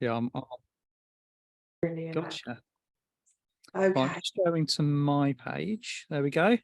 Yeah, I'm Brilliant. gotcha. Okay. Right, I'm just going to my page. There we go.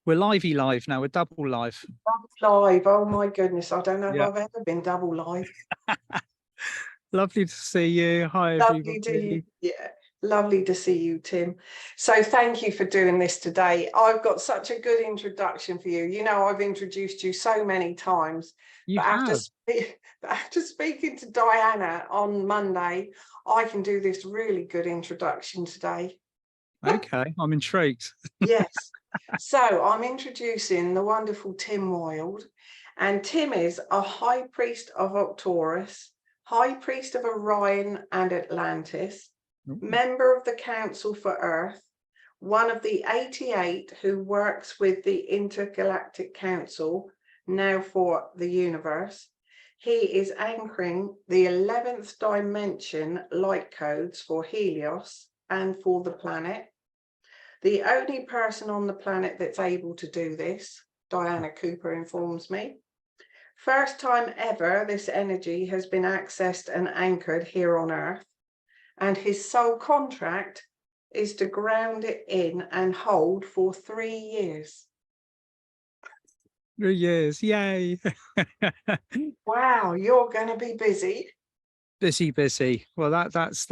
We're livey live now. We're double live. Double live. Oh my goodness. I don't know Yeah. if I've ever been double live. Lovely to see you. Hi, Lovely to everybody. yeah. Lovely to see you, Tim. So thank you for doing this today. I've got such a good introduction for you. You know, I've introduced you so many times, You but have. after speaking to Diana on Monday, I can do this really good introduction today. Okay, I'm intrigued. Yes. So I'm introducing the wonderful Tim Wilde, and Tim is a high priest of Arcturus, high priest of Orion and Atlantis, Ooh. member of the Council for Earth, one of the 88 who works with the Intergalactic Council, now for the universe. He is anchoring the 11th dimension light codes for Helios and for the planet. The only person on the planet that's able to do this, Diana Cooper informs me. First time ever this energy has been accessed and anchored here on Earth, and his sole contract is to ground it in and hold for 3 years. 3 years, yay. Wow, you're going to be busy. Busy. Well, that's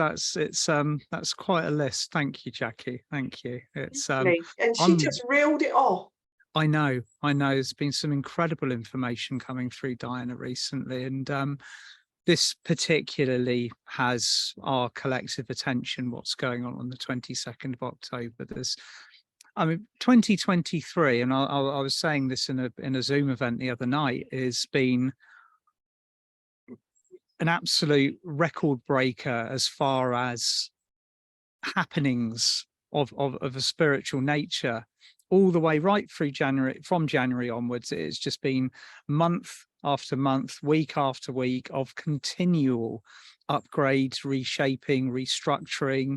quite a list. Thank you, Jackie. Thank you. It's And she just reeled it off. I know. There's been some incredible information coming through Diana recently, and this particularly has our collective attention. What's going on the 22nd of October? I mean, 2023, and I was saying this in a Zoom event the other night, has been an absolute record breaker as far as happenings of a spiritual nature, all the way right through January. From January onwards, it's just been month after month, week after week of continual upgrades, reshaping, restructuring,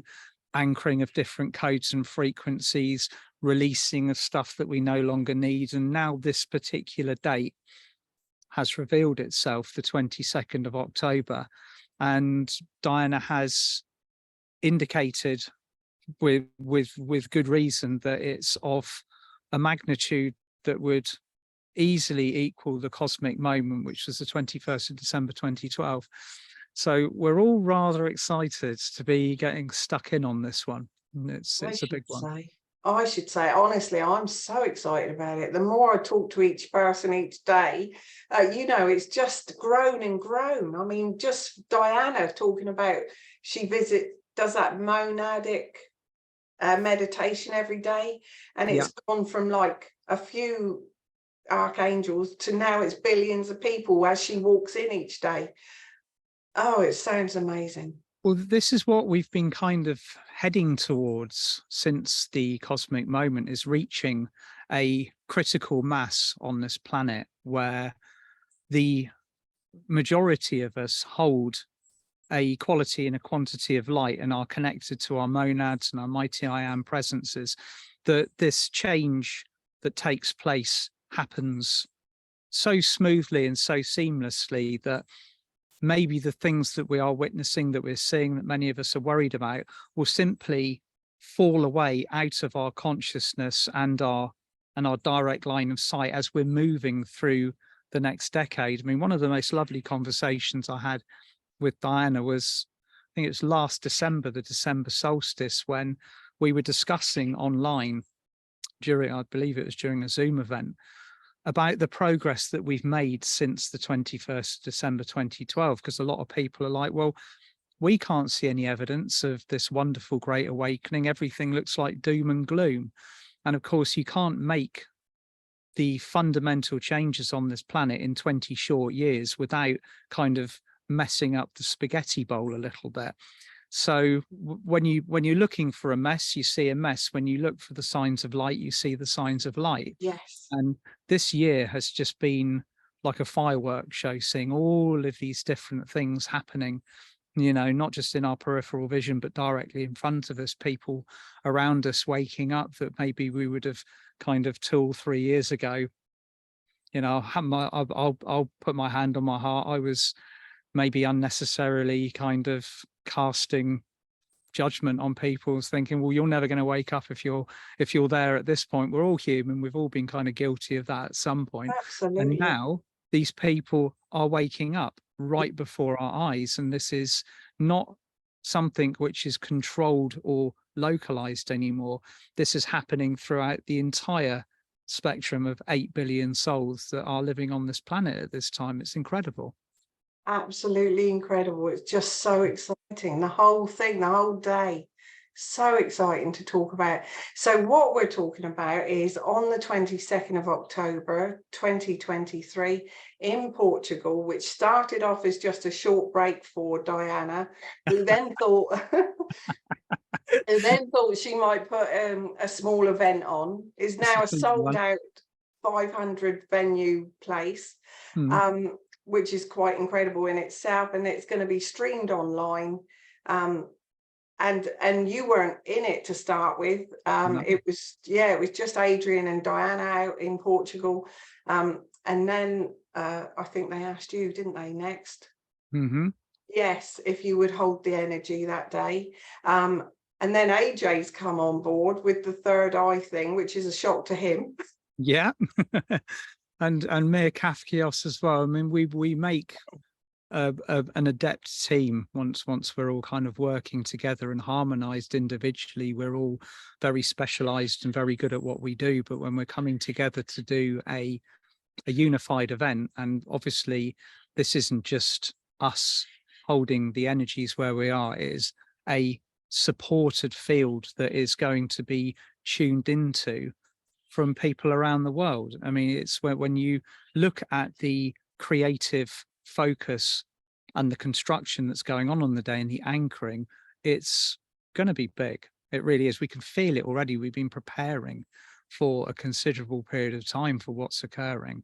anchoring of different codes and frequencies, releasing of stuff that we no longer need. And now this particular date has revealed itself, the 22nd of October, and Diana has indicated with good reason that it's of a magnitude that would easily equal the cosmic moment, which was the 21st of December 2012. So we're all rather excited to be getting stuck in on this one. It's a big one. I should say, honestly, I'm so excited about it. The more I talk to each person each day, you know, it's just grown and grown. I mean, just Diana talking about she does that monadic meditation every day, and it's gone from like a few archangels to now it's billions of people as she walks in each day. Oh, it sounds amazing. Well, this is what we've been kind of heading towards since the cosmic moment, is reaching a critical mass on this planet where the majority of us hold a quality and a quantity of light and are connected to our monads and our mighty I am presences, that this change that takes place happens so smoothly and so seamlessly that maybe the things that we are witnessing, that we're seeing, that many of us are worried about, will simply fall away out of our consciousness and our direct line of sight as we're moving through the next decade. I mean, one of the most lovely conversations I had with Diana was, I think it was last December, the December solstice, when we were discussing online during, I believe it was during a Zoom event, about the progress that we've made since the 21st of December 2012, because a lot of people are like, well, we can't see any evidence of this wonderful great awakening. Everything looks like doom and gloom. And of course, you can't make the fundamental changes on this planet in 20 short years without kind of messing up the spaghetti bowl a little bit. So when you're looking for a mess, you see a mess. When you look for the signs of light, you see the signs of light. Yes. And this year has just been like a fireworks show, seeing all of these different things happening, you know, not just in our peripheral vision, but directly in front of us, people around us waking up that maybe we would have kind of 2 or 3 years ago. You know, I'll put my hand on my heart. I was maybe unnecessarily kind of casting judgment on people's thinking, well, you're never going to wake up if you're there at this point. We're all human. We've all been kind of guilty of that at some point. And Absolutely. now these people are waking up right before our eyes. And this is not something which is controlled or localized anymore. This is happening throughout the entire spectrum of 8 billion souls that are living on this planet at this time. It's incredible. Absolutely incredible. It's just so exciting. The whole thing, the whole day. So exciting to talk about. So what we're talking about is on the 22nd of October 2023 in Portugal, which started off as just a short break for Diana, who then thought she might put a small event on, is now a sold out 500 venue place. Which is quite incredible in itself, and it's going to be streamed online. And you weren't in it to start with. No. It was just Adrian and Diana out in Portugal. And then I think they asked you, didn't they, next? Yes, if you would hold the energy that day. And then AJ's come on board with the third eye thing, which is a shock to him. Yeah. And Mir Kafkios as well. I mean, we make an adept team once we're all kind of working together and harmonized individually. We're all very specialized and very good at what we do, but when we're coming together to do a unified event, and obviously this isn't just us holding the energies where we are, it is a supported field that is going to be tuned into from people around the world. I mean, it's when you look at the creative focus and the construction that's going on the day and the anchoring, it's going to be big. It really is. We can feel it already. We've been preparing for a considerable period of time for what's occurring,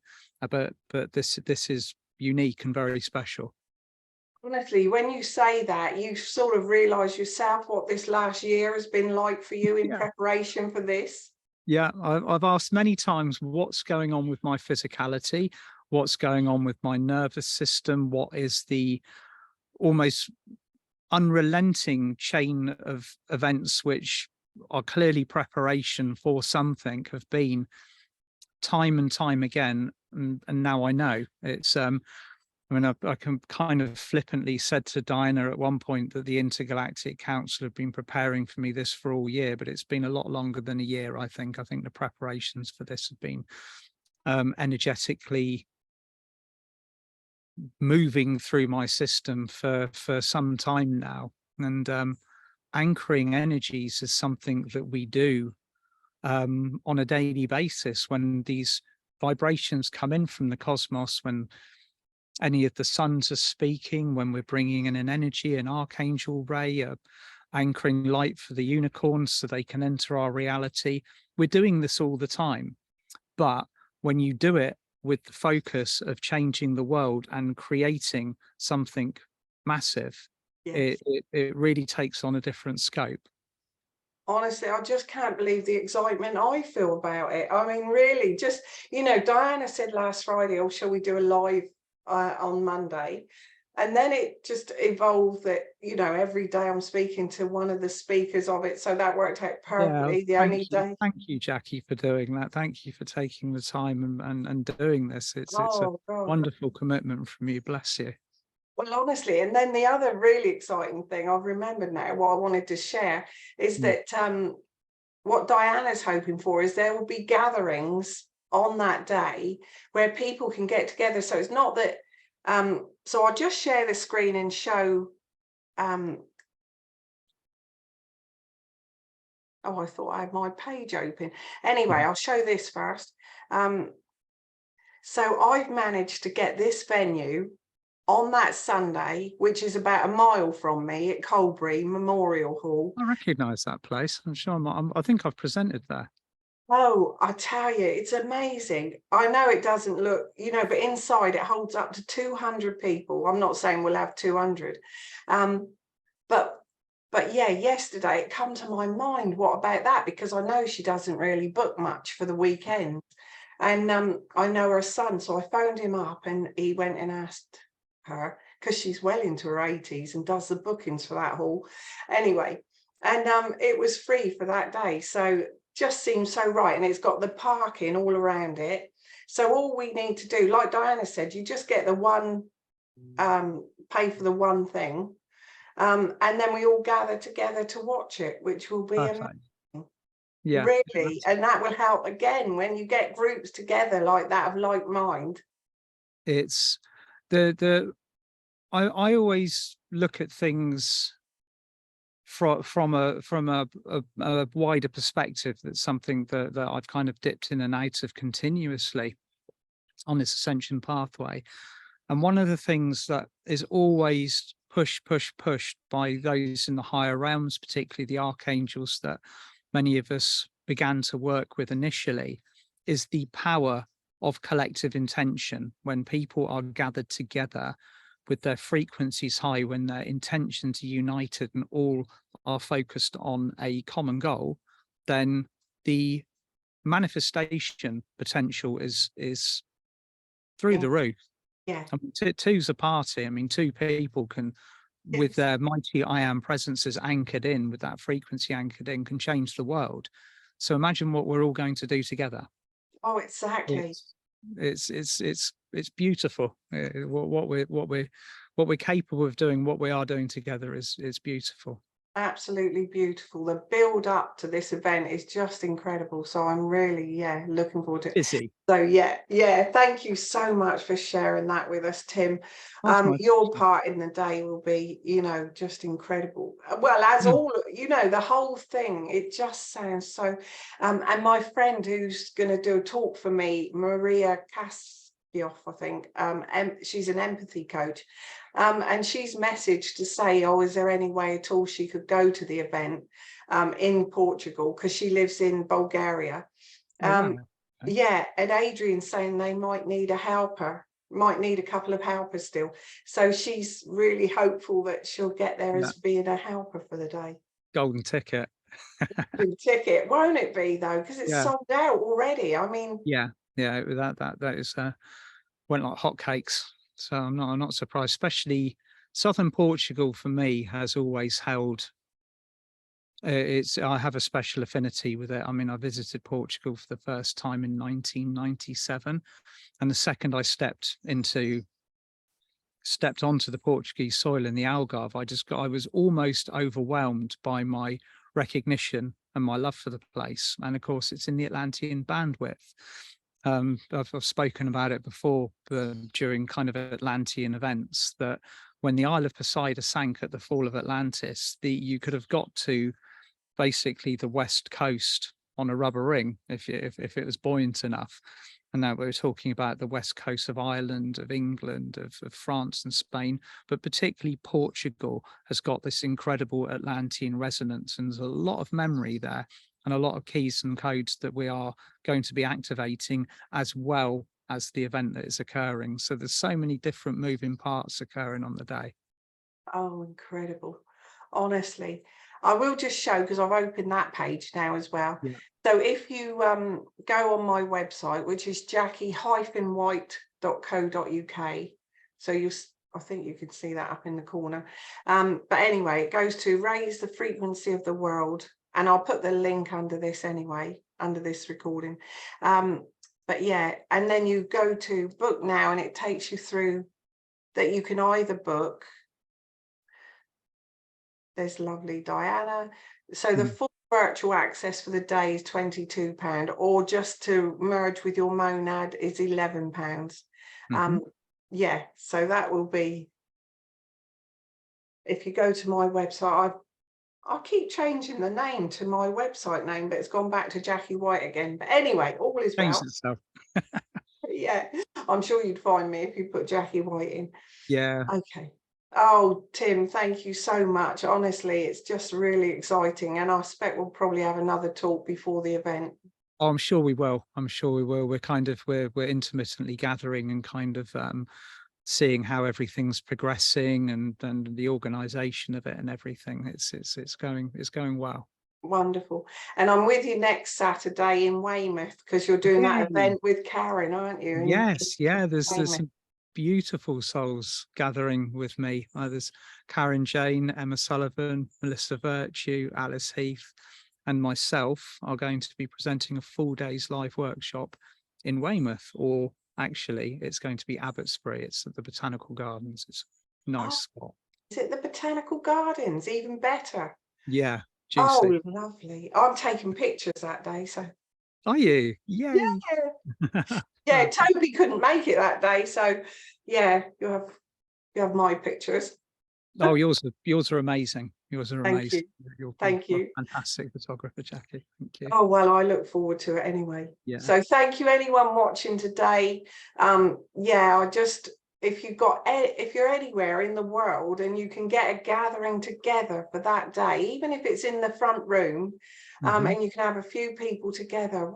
but this is unique and very special. Honestly, when you say that, you sort of realize yourself what this last year has been like for you in preparation for this. Yeah, I've asked many times what's going on with my physicality, what's going on with my nervous system, what is the almost unrelenting chain of events which are clearly preparation for something, have been time and time again, and now I know. It's I mean, I can kind of flippantly said to Diana at one point that the Intergalactic Council have been preparing for me this for all year, but it's been a lot longer than a year, I think. I think the preparations for this have been energetically moving through my system for some time now. And anchoring energies is something that we do on a daily basis when these vibrations come in from the cosmos, when any of the suns are speaking, when we're bringing in an energy, an archangel ray, anchoring light for the unicorns so they can enter our reality. We're doing this all the time. But when you do it with the focus of changing the world and creating something massive, it really takes on a different scope. Honestly, I just can't believe the excitement I feel about it. I mean, really, just, Diana said last Friday, oh, shall we do a live on Monday? And then it just evolved that, every day I'm speaking to one of the speakers of it. So that worked out perfectly. Thank you, Jackie, for doing that. Thank you for taking the time and doing this. It's a wonderful commitment from you. Bless you. Well, honestly, and then the other really exciting thing I've remembered now, what I wanted to share is that what Diana's hoping for is there will be gatherings on that day where people can get together. So it's not that, so I'll just share the screen and show, oh, I thought I had my page open. Anyway, I'll show this first. So I've managed to get this venue on that Sunday, which is about a mile from me, at Colbury Memorial Hall. I recognise that place. I'm sure I think I've presented there. Oh, I tell you, it's amazing. I know it doesn't look, but inside it holds up to 200 people. I'm not saying we'll have 200. But yeah, yesterday it come to my mind, what about that? Because I know she doesn't really book much for the weekend. And I know her son, so I phoned him up and he went and asked her, because she's well into her 80s and does the bookings for that hall. Anyway, and it was free for that day. So just seems so right. And it's got the parking all around it. So all we need to do, like Diana said, you just get the one, pay for the one thing. And then we all gather together to watch it, which will be amazing. Yeah, really. And that will help again when you get groups together like that of like mind. it's I always look at things from a wider perspective. That's something that I've kind of dipped in and out of continuously on this ascension pathway. And one of the things that is always pushed by those in the higher realms, particularly the archangels that many of us began to work with initially, is the power of collective intention. When people are gathered together with their frequencies high, when their intentions are united and all are focused on a common goal, then the manifestation potential is through the roof. Yeah. I mean, two's a party. I mean, two people can, with their mighty I am presences anchored in, with that frequency anchored in, can change the world. So imagine what we're all going to do together. Oh, exactly. It's beautiful. What we're capable of doing, what we are doing together is beautiful. Absolutely beautiful. The build up to this event is just incredible. So I'm really, looking forward to it. Busy. So thank you so much for sharing that with us, Tim. Your part in the day will be, just incredible. Well, as all, the whole thing, it just sounds so. And my friend who's going to do a talk for me, Maria Kaspioff, I think, she's an empathy coach. And she's messaged to say, is there any way at all she could go to the event in Portugal, because she lives in Bulgaria. Yeah, and Adrian's saying they might need a helper, might need a couple of helpers still. So she's really hopeful that she'll get there as being a helper for the day. Golden ticket. Golden ticket, won't it be though? Because it's sold out already. I mean, that is went like hotcakes. So I'm not surprised. Especially southern Portugal for me has always held. I have a special affinity with it. I mean, I visited Portugal for the first time in 1997, and the second I stepped onto the Portuguese soil in the Algarve, I was almost overwhelmed by my recognition and my love for the place. And of course, it's in the Atlantean bandwidth. I've spoken about it before during kind of Atlantean events, that when the Isle of Poseidon sank at the fall of Atlantis, you could have got to basically the west coast on a rubber ring if it was buoyant enough. And now we're talking about the west coast of Ireland, of England, of France and Spain, but particularly Portugal has got this incredible Atlantean resonance, and there's a lot of memory there and a lot of keys and codes that we are going to be activating, as well as the event that is occurring. So there's so many different moving parts occurring on the day. Oh, incredible. Honestly, I will just show, because I've opened that page now as well. Yeah. So if you go on my website, which is jackie-white.co.uk, so I think you can see that up in the corner. But anyway, it goes to raise the frequency of the world, and I'll put the link under this anyway, under this recording. But and then you go to book now, and it takes you through that you can either book. There's lovely Diana. So the full virtual access for the day is £22, or just to merge with your monad is £11. So that will be, if you go to my website, I keep changing the name to my website name, but it's gone back to Jackie White again. But anyway, all is well. I'm sure you'd find me if you put Jackie White in. Okay. Oh, Tim, thank you so much. Honestly, it's just really exciting, and I expect we'll probably have another talk before the event. Oh, I'm sure we will. We're intermittently gathering and kind of seeing how everything's progressing, and the organization of it and everything. It's going well. Wonderful. And I'm with you next Saturday in Weymouth, because you're doing that event with Karen, aren't you? Yes, there's beautiful souls gathering with me. There's Karen Jane, Emma Sullivan, Melissa Virtue, Alice Heath, and myself are going to be presenting a full day's live workshop in Weymouth, or actually it's going to be Abbotsbury. It's at the Botanical Gardens. It's a nice spot. Is it the Botanical Gardens? Even better. Yeah, juicy. Oh, lovely. I'm taking pictures that day, so. Are you? Yay. Yeah. Yeah, Toby couldn't make it that day, so yeah, you have my pictures. Oh, yours are amazing. Yours are Thank amazing. you. Thank you. Fantastic photographer, Jackie. Thank you. Oh, well, I look forward to it anyway. Yeah. So thank you anyone watching today. Yeah, if you're anywhere in the world and you can get a gathering together for that day, even if it's in the front room, and you can have a few people together,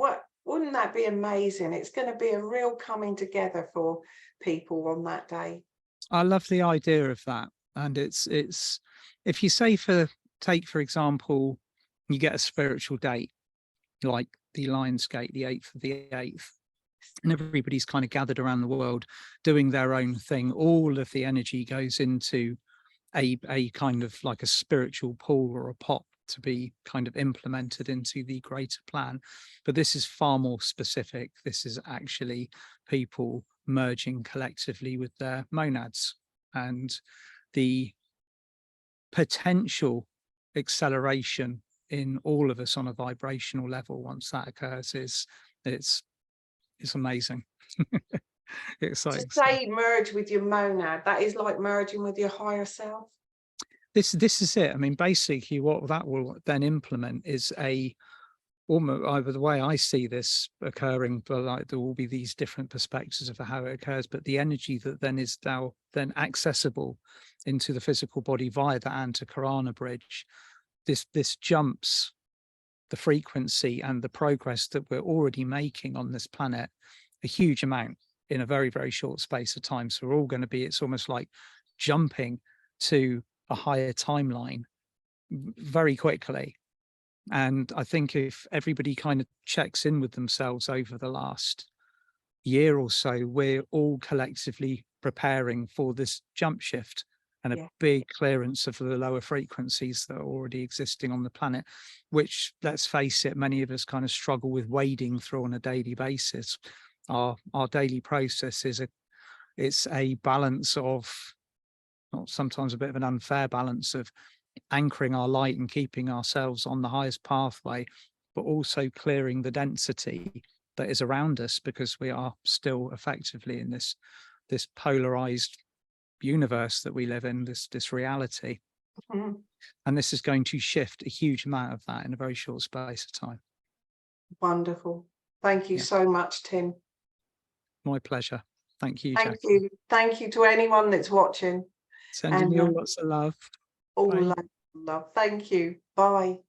wouldn't that be amazing? It's going to be a real coming together for people on that day. I love the idea of that. And it's if you say take for example, you get a spiritual date like the Lionsgate, the 8th of the 8th, and everybody's kind of gathered around the world doing their own thing. All of the energy goes into a kind of like a spiritual pool or a pot to be kind of implemented into the greater plan. But this is far more specific. This is actually people merging collectively with their monads, and the potential acceleration in all of us on a vibrational level once that occurs it's amazing. Exciting. To say merge with your monad, that is like merging with your higher self. This is it. I mean, basically what that will then implement is almost the way I see this occurring, but like there will be these different perspectives of how it occurs, but the energy that then is now then accessible into the physical body via the Antakarana bridge, this jumps the frequency and the progress that we're already making on this planet a huge amount in a very, very short space of time. So we're all going to be, it's almost like jumping to a higher timeline very quickly. And I think if everybody kind of checks in with themselves over the last year or so, we're all collectively preparing for this jump shift and a big clearance of the lower frequencies that are already existing on the planet, which, let's face it, many of us kind of struggle with wading through on a daily basis. Our daily process it's a balance of, sometimes a bit of an unfair balance of anchoring our light and keeping ourselves on the highest pathway, but also clearing the density that is around us, because we are still effectively in this polarized universe that we live in, this reality. And this is going to shift a huge amount of that in a very short space of time. Wonderful. Thank you so much, Tim. My pleasure. Thank you, Thank Jackie. you. Thank you to anyone that's watching. Sending you all lots of love. All love. Thank you. Bye.